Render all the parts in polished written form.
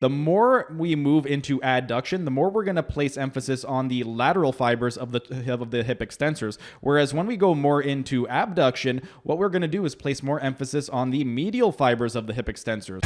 The more we move into adduction, the more we're going to place emphasis on the lateral fibers of the hip extensors. Whereas when we go more into abduction, what we're going to do is place more emphasis on the medial fibers of the hip extensors.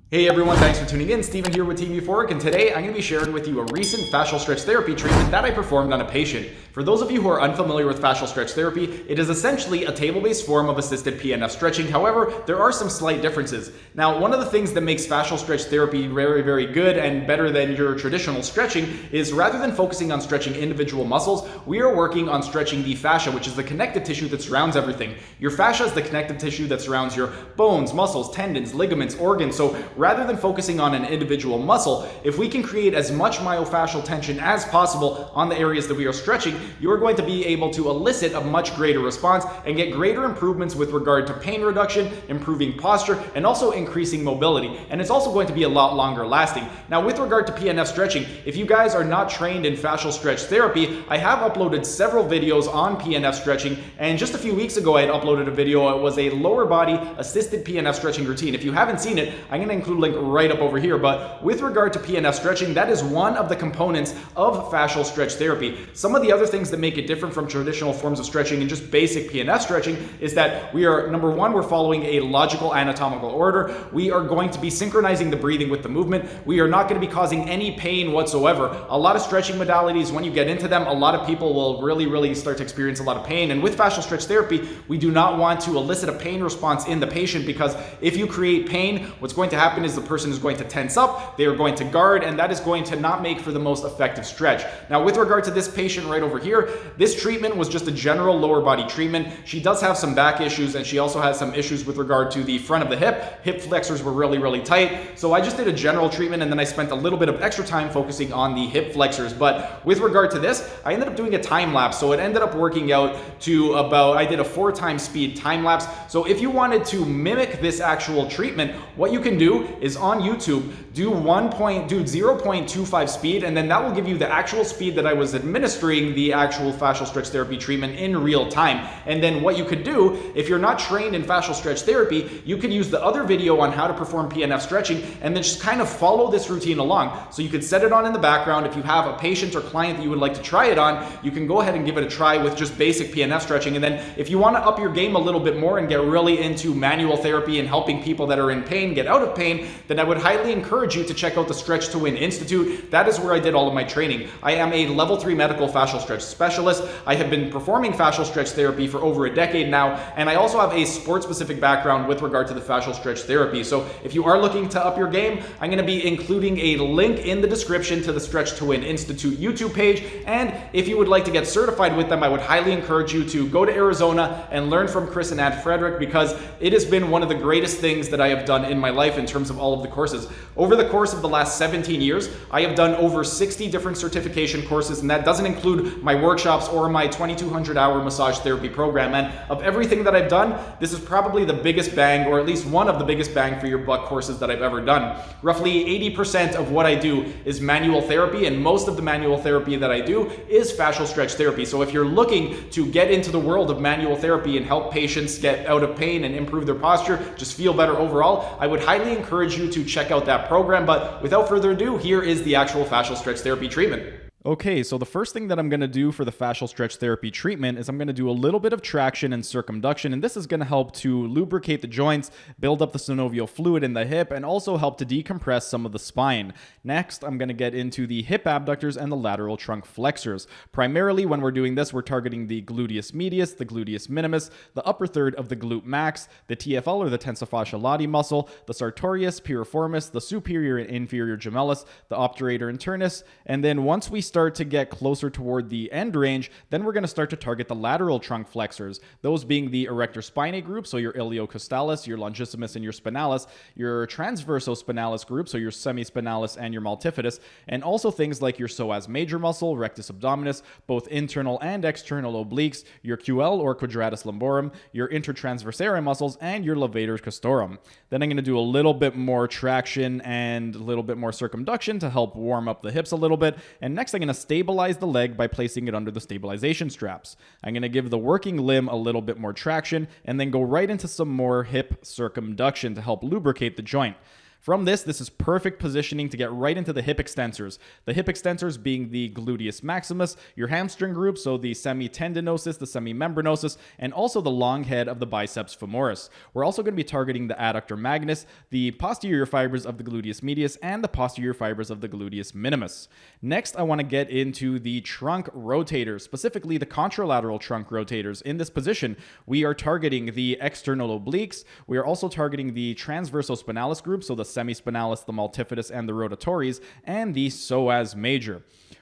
Hey everyone, thanks for tuning in. Steven here with Team Euphoric, and today I'm going to be sharing with you a recent fascial stretch therapy treatment that I performed on a patient. For those of you who are unfamiliar with fascial stretch therapy, it is essentially a table-based form of assisted PNF stretching. However, there are some slight differences. Now, one of the things that makes fascial stretch therapy very, very good and better than your traditional stretching is rather than focusing on stretching individual muscles, we are working on stretching the fascia, which is the connective tissue that surrounds everything. Your fascia is the connective tissue that surrounds your bones, muscles, tendons, ligaments, organs. So rather than focusing on an individual muscle, if we can create as much myofascial tension as possible on the areas that we are stretching, you're going to be able to elicit a much greater response and get greater improvements with regard to pain reduction, improving posture, and also increasing mobility. And it's also going to be a lot longer lasting. Now, with regard to PNF stretching, if you guys are not trained in fascial stretch therapy, I have uploaded several videos on PNF stretching, and just a few weeks ago I had uploaded a video. It was a lower body assisted PNF stretching routine. If you haven't seen it, I'm going to include a link right up over here. But with regard to PNF stretching, that is one of the components of fascial stretch therapy. Some of the other things that make it different from traditional forms of stretching and just basic PNF stretching is that we are, number one, we're following a logical anatomical order. We are going to be synchronizing the breathing with the movement. We are not going to be causing any pain whatsoever. A lot of stretching modalities, when you get into them, a lot of people will really start to experience a lot of pain. And with fascial stretch therapy, we do not want to elicit a pain response in the patient, because if you create pain, what's going to happen is the person is going to tense up, they are going to guard, and that is going to not make for the most effective stretch. Now, with regard to this patient right over here, this treatment was just a general lower body treatment. She does have some back issues, and she also has some issues with regard to the front of the hip. Hip flexors were really tight. So I just did a general treatment, and then I spent a little bit of extra time focusing on the hip flexors. But with regard to this, I ended up doing a time lapse. So it ended up working out to about, I did a 4x speed time lapse. So if you wanted to mimic this actual treatment, what you can do is on YouTube, do 0.25 speed, and then that will give you the actual speed that I was administering the actual fascial stretch therapy treatment in real time. And then what you could do, if you're not trained in fascial stretch therapy, you could use the other video on how to perform PNF stretching and then just kind of follow this routine along. So you could set it on in the background. If you have a patient or client that you would like to try it on, you can go ahead and give it a try with just basic PNF stretching. And then if you want to up your game a little bit more and get really into manual therapy and helping people that are in pain get out of pain, then I would highly encourage you to check out the Stretch to Win Institute. That is where I did all of my training. I am a level 3 medical fascial stretch specialist. I have been performing fascial stretch therapy for over a decade now, and I also have a sport-specific background with regard to the fascial stretch therapy. So if you are looking to up your game, I'm going to be including a link in the description to the Stretch to Win Institute YouTube page. And if you would like to get certified with them, I would highly encourage you to go to Arizona and learn from Chris and Frederick, because it has been one of the greatest things that I have done in my life in terms of all of the courses. Over the course of the last 17 years, I have done over 60 different certification courses, and that doesn't include my workshops or my 2,200 hour massage therapy program. And of everything that I've done, this is probably the biggest bang, or at least one of the biggest bang for your buck courses that I've ever done. Roughly 80% of what I do is manual therapy, and most of the manual therapy that I do is fascial stretch therapy. So if you're looking to get into the world of manual therapy and help patients get out of pain and improve their posture, just feel better overall, I would highly encourage you to check out that program. But without further ado, here is the actual fascial stretch therapy treatment. Okay, so the first thing that I'm going to do for the fascial stretch therapy treatment is I'm going to do a little bit of traction and circumduction, and this is going to help to lubricate the joints, build up the synovial fluid in the hip, and also help to decompress some of the spine. Next, I'm going to get into the hip abductors and the lateral trunk flexors. Primarily, when we're doing this, we're targeting the gluteus medius, the gluteus minimus, the upper third of the glute max, the TFL or the tensor fasciae lati muscle, the sartorius, piriformis, the superior and inferior gemellus, the obturator internus, and then once we start to get closer toward the end range, then we're going to start to target the lateral trunk flexors, those being the erector spinae group, so your iliocostalis, your longissimus, and your spinalis, your transversospinalis group, so your semispinalis and your multifidus, and also things like your psoas major muscle, rectus abdominis, both internal and external obliques, your QL or quadratus lumborum, your intertransversarii muscles, and your levator castorum. Then I'm going to do a little bit more traction and a little bit more circumduction to help warm up the hips a little bit, and next I'm I'm going to stabilize the leg by placing it under the stabilization straps. I'm going to give the working limb a little bit more traction and then go right into some more hip circumduction to help lubricate the joint. From this is perfect positioning to get right into the hip extensors. The hip extensors being the gluteus maximus, your hamstring group, so the semitendinosus, the semimembranosus, and also the long head of the biceps femoris. We're also going to be targeting the adductor magnus, the posterior fibers of the gluteus medius, and the posterior fibers of the gluteus minimus. Next, I want to get into the trunk rotators, specifically the contralateral trunk rotators. In this position, we are targeting the external obliques. We are also targeting the transversospinalis group, so the semispinalis, the multifidus, and the rotatories, and the psoas major.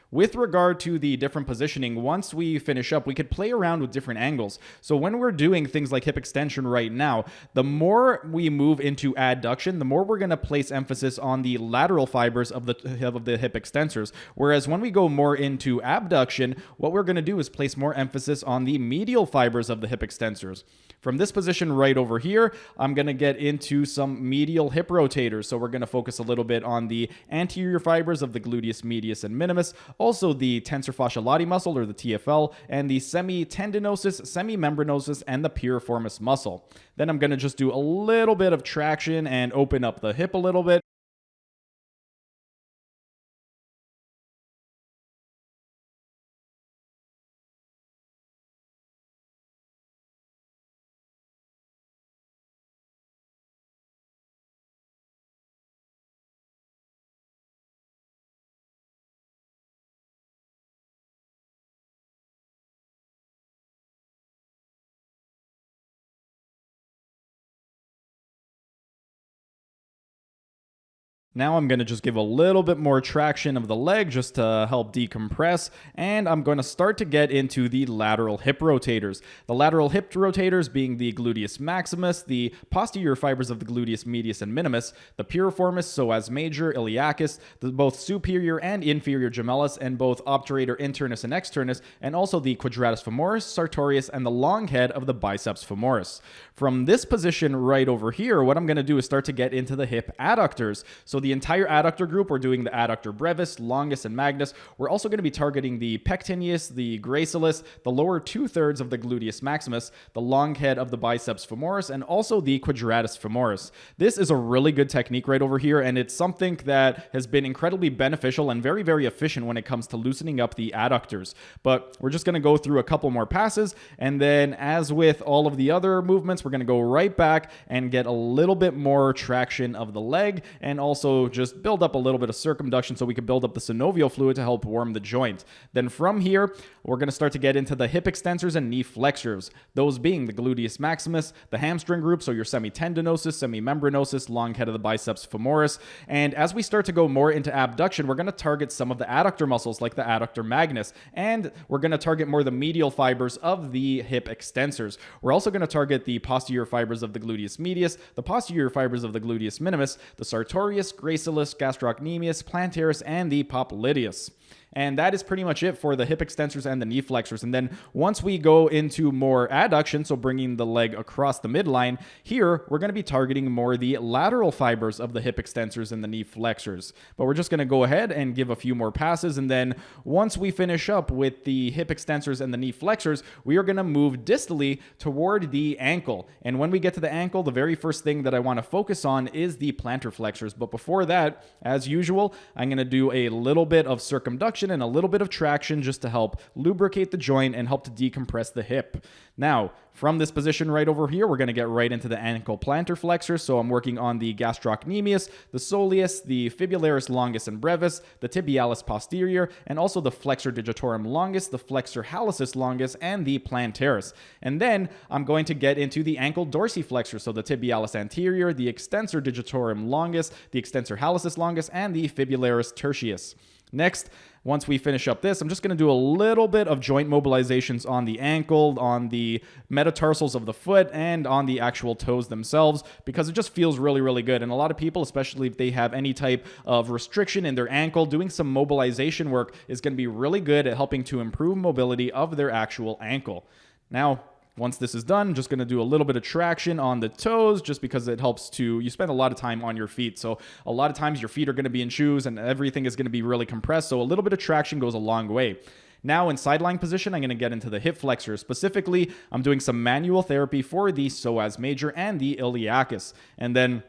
With regard to the different positioning, once we finish up, we could play around with different angles. So when we're doing things like hip extension right now, the more we move into adduction, the more we're going to place emphasis on the lateral fibers of the hip extensors. Whereas when we go more into abduction, what we're going to do is place more emphasis on the medial fibers of the hip extensors. From this position right over here, I'm going to get into some medial hip rotators. So we're going to focus a little bit on the anterior fibers of the gluteus medius and minimus, also the tensor fasciae lati muscle, or the TFL, and the semitendinosus, semimembranosus, and the piriformis muscle. Then I'm going to just do a little bit of traction and open up the hip a little bit. Now I'm going to just give a little bit more traction of the leg just to help decompress, and I'm going to start to get into the lateral hip rotators. The lateral hip rotators being the gluteus maximus, the posterior fibers of the gluteus medius and minimus, the piriformis, psoas major, iliacus, both superior and inferior gemellus, and both obturator internus and externus, and also the quadratus femoris, sartorius, and the long head of the biceps femoris. From this position right over here, what I'm going to do is start to get into the hip adductors. So the entire adductor group, we're doing the adductor brevis, longus, and magnus. We're also going to be targeting the pectineus, the gracilis, the lower 2/3 of the gluteus maximus, the long head of the biceps femoris, and also the quadratus femoris. This is a really good technique right over here, and it's something that has been incredibly beneficial and very, very efficient when it comes to loosening up the adductors. But we're just going to go through a couple more passes, and then as with all of the other movements, we're going to go right back and get a little bit more traction of the leg, and also just build up a little bit of circumduction so we can build up the synovial fluid to help warm the joint. Then from here, we're going to start to get into the hip extensors and knee flexors, those being the gluteus maximus, the hamstring group, so your semitendinosus, semimembranosus, long head of the biceps femoris. And as we start to go more into abduction, we're going to target some of the adductor muscles like the adductor magnus, and we're going to target more the medial fibers of the hip extensors. We're also going to target the posterior fibers of the gluteus medius, the posterior fibers of the gluteus minimus, the sartorius, gracilis, gastrocnemius, plantaris, and the popliteus. And that is pretty much it for the hip extensors and the knee flexors. And then once we go into more adduction, so bringing the leg across the midline, here we're going to be targeting more the lateral fibers of the hip extensors and the knee flexors. But we're just going to go ahead and give a few more passes. And then once we finish up with the hip extensors and the knee flexors, we are going to move distally toward the ankle. And when we get to the ankle, the very first thing that I want to focus on is the plantar flexors. But before that, as usual, I'm going to do a little bit of circumduction and a little bit of traction just to help lubricate the joint and help to decompress the hip. Now, from this position right over here, we're going to get right into the ankle plantar flexors. So I'm working on the gastrocnemius, the soleus, the fibularis longus and brevis, the tibialis posterior, and also the flexor digitorum longus, the flexor hallucis longus, and the plantaris. And then I'm going to get into the ankle dorsiflexor, so the tibialis anterior, the extensor digitorum longus, the extensor hallucis longus, and the fibularis tertius. Next, once we finish up this, I'm just going to do a little bit of joint mobilizations on the ankle, on the metatarsals of the foot, and on the actual toes themselves, because it just feels really, really good. And a lot of people, especially if they have any type of restriction in their ankle, doing some mobilization work is going to be really good at helping to improve mobility of their actual ankle. Now, Once this is done, I'm just going to do a little bit of traction on the toes just because it helps you spend a lot of time on your feet. So a lot of times your feet are going to be in shoes and everything is going to be really compressed. So a little bit of traction goes a long way. Now in side lying position, I'm going to get into the hip flexors. Specifically, I'm doing some manual therapy for the psoas major and the iliacus. And then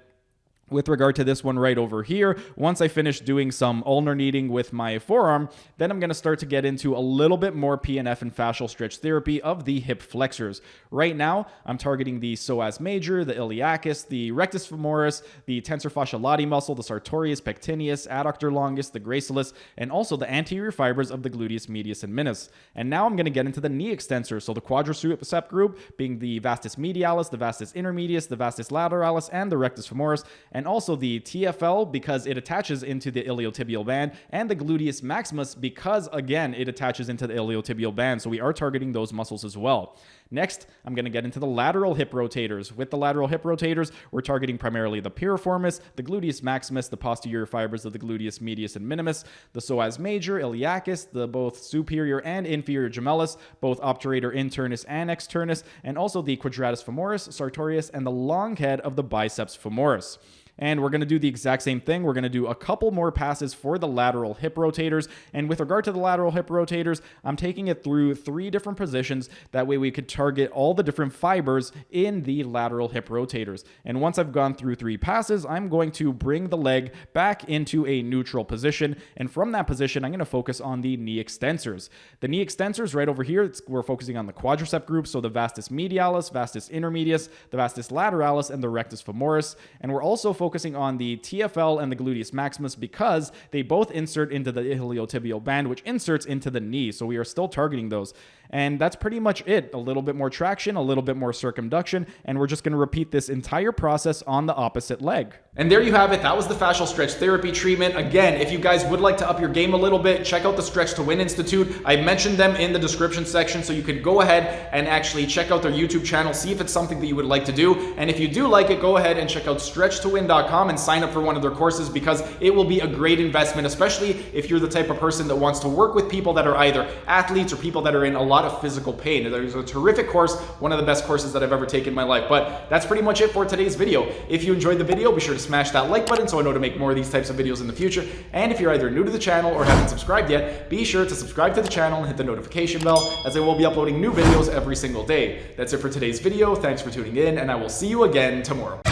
with regard to this one right over here, once I finish doing some ulnar kneading with my forearm, then I'm going to start to get into a little bit more PNF and fascial stretch therapy of the hip flexors. Right now, I'm targeting the psoas major, the iliacus, the rectus femoris, the tensor fascia lati muscle, the sartorius, pectineus, adductor longus, the gracilis, and also the anterior fibers of the gluteus medius and minimus. And now I'm going to get into the knee extensors, so the quadricep group being the vastus medialis, the vastus intermedius, the vastus lateralis, and the rectus femoris, and also the TFL because it attaches into the iliotibial band, and the gluteus maximus because, again, it attaches into the iliotibial band. So we are targeting those muscles as well. Next, I'm going to get into the lateral hip rotators. With the lateral hip rotators, we're targeting primarily the piriformis, the gluteus maximus, the posterior fibers of the gluteus medius and minimus, the psoas major, iliacus, the both superior and inferior gemellus, both obturator internus and externus, and also the quadratus femoris, sartorius, and the long head of the biceps femoris. And we're going to do the exact same thing. We're going to do a couple more passes for the lateral hip rotators. And with regard to the lateral hip rotators, I'm taking it through 3 different positions. That way we could target all the different fibers in the lateral hip rotators. And once I've gone through 3 passes, I'm going to bring the leg back into a neutral position. And from that position, I'm going to focus on the knee extensors. The knee extensors right over here, we're focusing on the quadricep group. So the vastus medialis, vastus intermedius, the vastus lateralis, and the rectus femoris. And we're also focusing on the TFL and the gluteus maximus because they both insert into the iliotibial band, which inserts into the knee. So we are still targeting those. And that's pretty much it. A little bit more traction, a little bit more circumduction, and we're just going to repeat this entire process on the opposite leg. And there you have it. That was the fascial stretch therapy treatment. Again, if you guys would like to up your game a little bit, check out the Stretch to Win Institute. I mentioned them in the description section, so you can go ahead and actually check out their YouTube channel, see if it's something that you would like to do. And if you do like it, go ahead and check out stretchtowin.com and sign up for one of their courses because it will be a great investment, especially if you're the type of person that wants to work with people that are either athletes or people that are in a lot of physical pain. There's a terrific course, one of the best courses that I've ever taken in my life. But that's pretty much it for today's video. If you enjoyed the video, be sure to smash that like button so I know to make more of these types of videos in the future. And if you're either new to the channel or haven't subscribed yet, be sure to subscribe to the channel and hit the notification bell as I will be uploading new videos every single day. That's it for today's video. Thanks for tuning in, and I will see you again tomorrow.